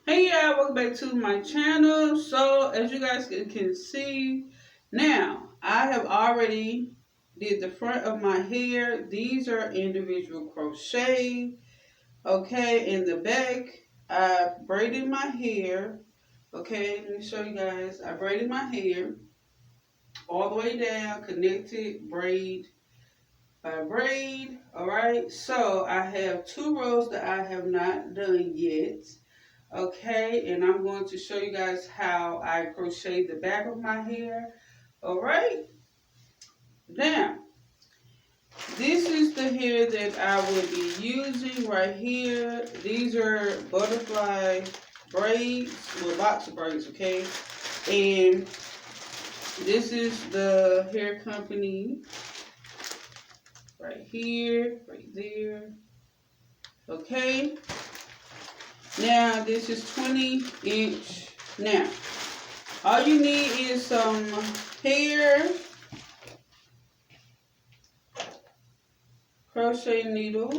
Hey y'all, welcome back to my channel. So as you guys can see, now I have already did the front of my hair. These are individual crochet. Okay, in the back I braided my hair. Okay, let me show you guys. I braided my hair all the way down, connected braid by braid. Alright, so I have 2 rows that I have not done yet. Okay, and I'm going to show you guys how I crochet the back of my hair. Alright, now this is the hair that I will be using right here. These are butterfly braids, well, box braids, okay? And this is the hair company right here, right there. Okay, now this is 20-inch. Now all you need is some hair, crochet needle,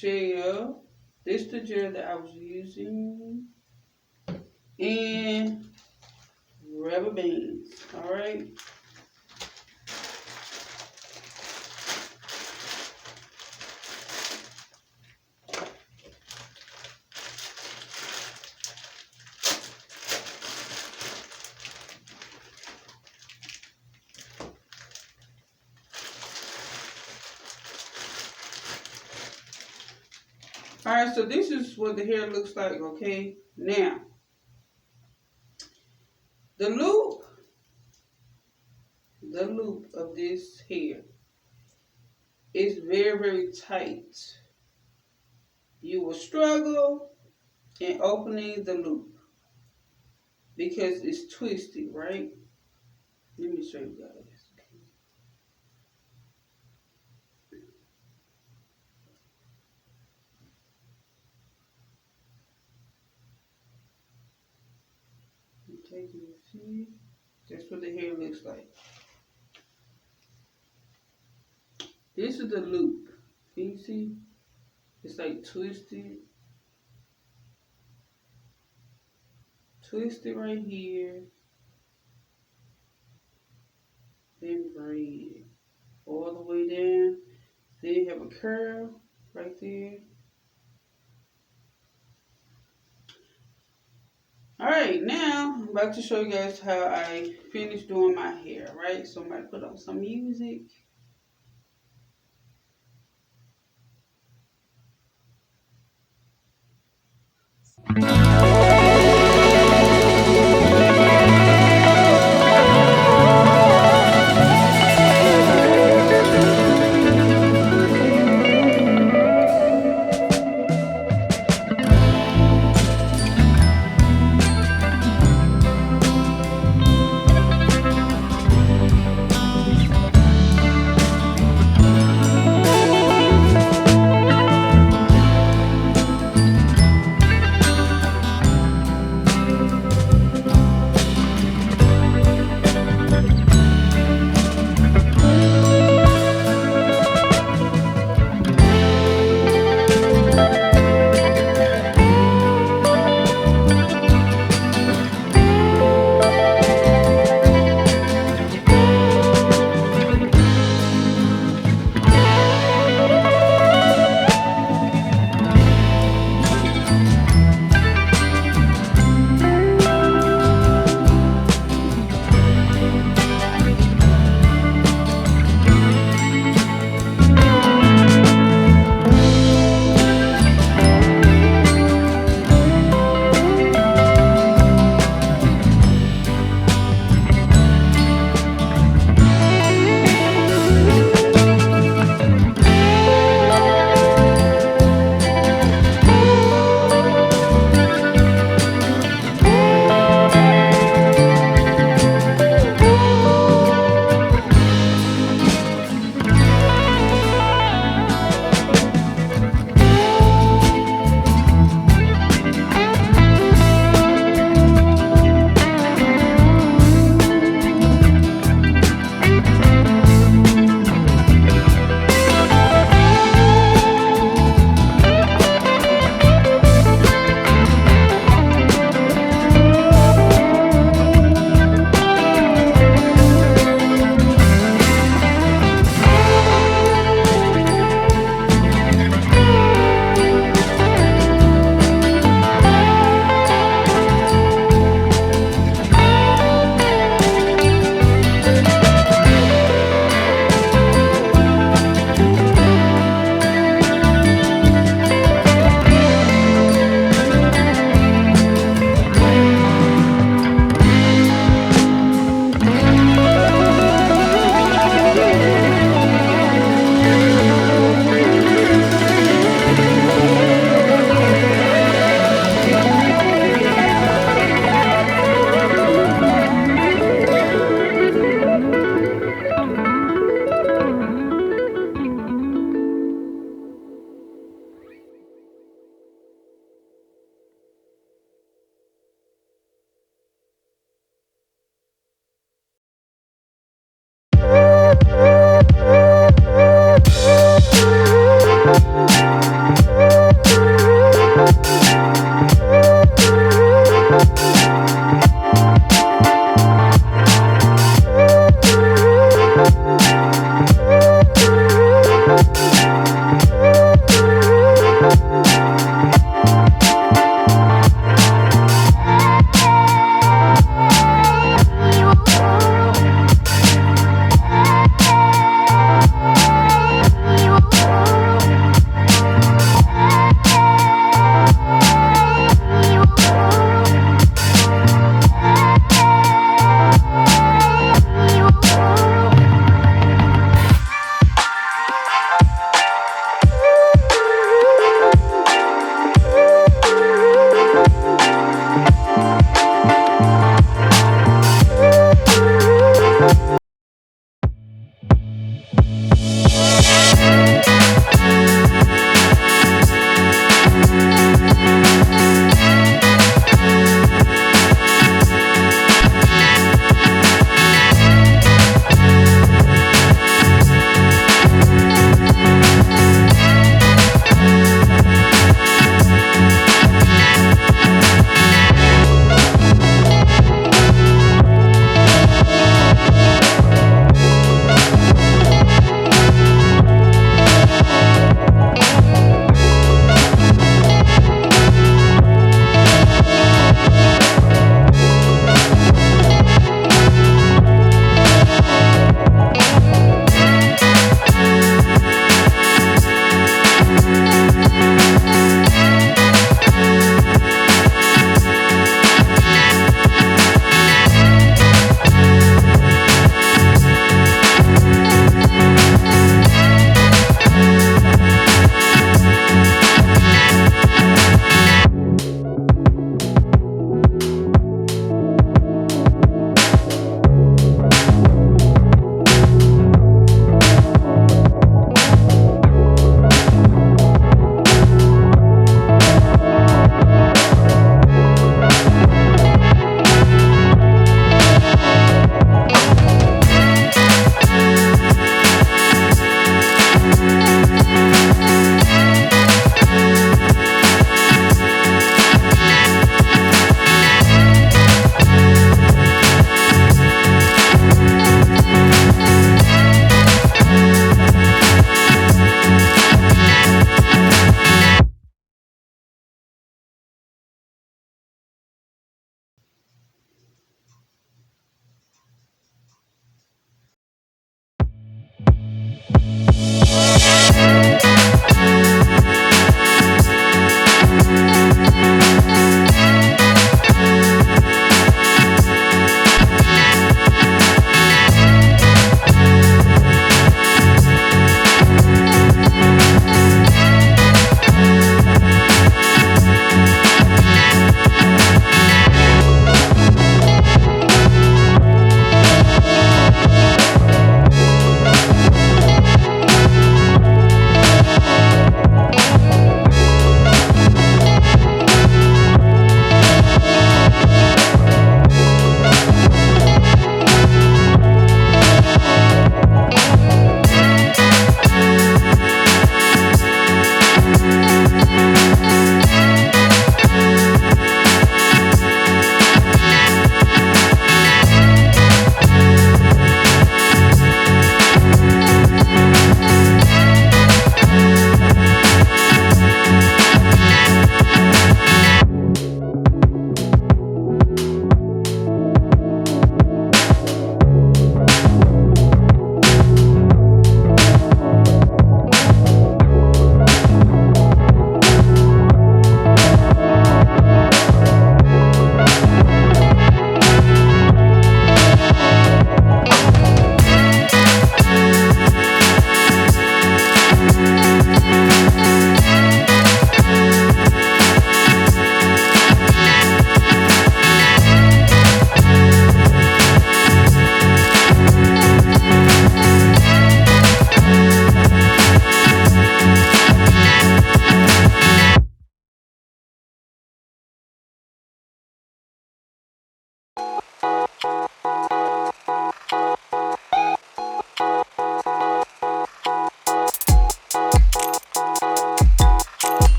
gel. This is the gel that I was using, and rubber bands. All right. Alright, so this is what the hair looks like, okay? Now, the loop of this hair is very, very tight. You will struggle in opening the loop because it's twisted, right? Let me show you guys. Okay, you see? That's what the hair looks like. This is the loop. Can you see? It's like twisted. Twisted right here. Then braid all the way down. Then you have a curl right there. Alright, now I'm about to show you guys how I finished doing my hair, right? So I'm going to put on some music.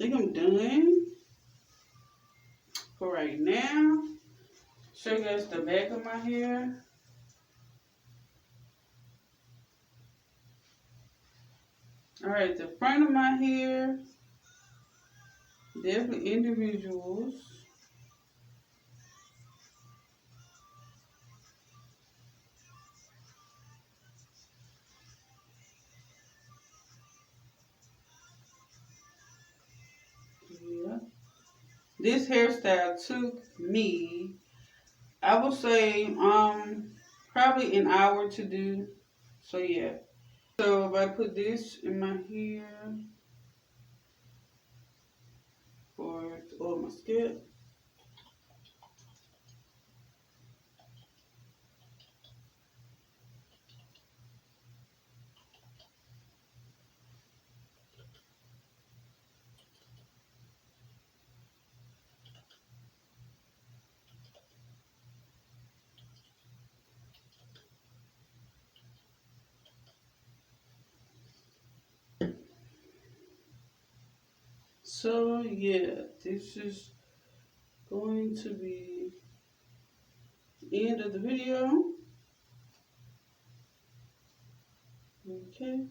think I'm done for right now. Show you guys the back of my hair. Alright, the front of my hair, definitely individuals. Yeah. This hairstyle took me, I would say, probably an hour to do. So yeah. So if I put this in my hair for all my scalp. So yeah, this is going to be the end of the video. Okay.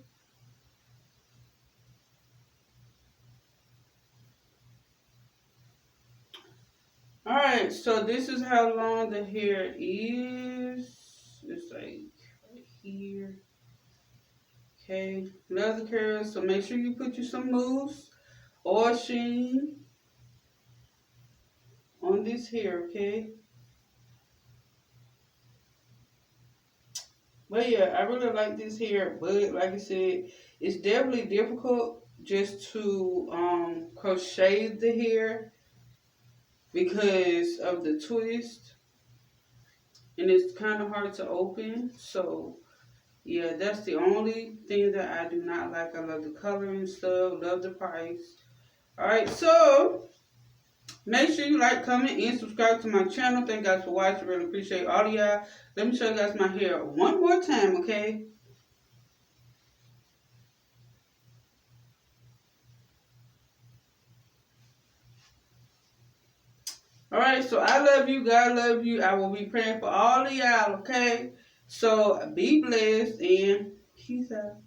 Alright, so this is how long the hair is. It's like right here. Okay, leather curls. So make sure you put you some mousse or sheen on this hair, okay? But yeah, I really like this hair, but like I said, it's definitely difficult just to crochet the hair because of the twist, and it's kind of hard to open. So yeah, that's the only thing that I do not like. I love the color and stuff, love the price. Alright, so make sure you like, comment, and subscribe to my channel. Thank you guys for watching. Really appreciate all of y'all. Let me show you guys my hair one more time, okay? Alright, so I love you. God love you. I will be praying for all of y'all, okay? So be blessed and peace out.